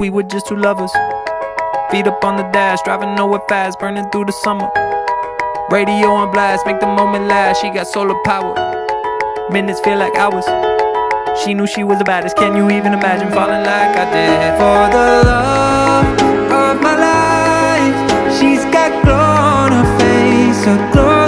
we were just two lovers. Feet up on the dash, driving nowhere fast, burning through the summer. Radio on blast, make the moment last. She got solar power, minutes feel like hours. She knew she was the baddest. Can you even imagine falling like I did? For the love of my life, she's got glow on her face, a glow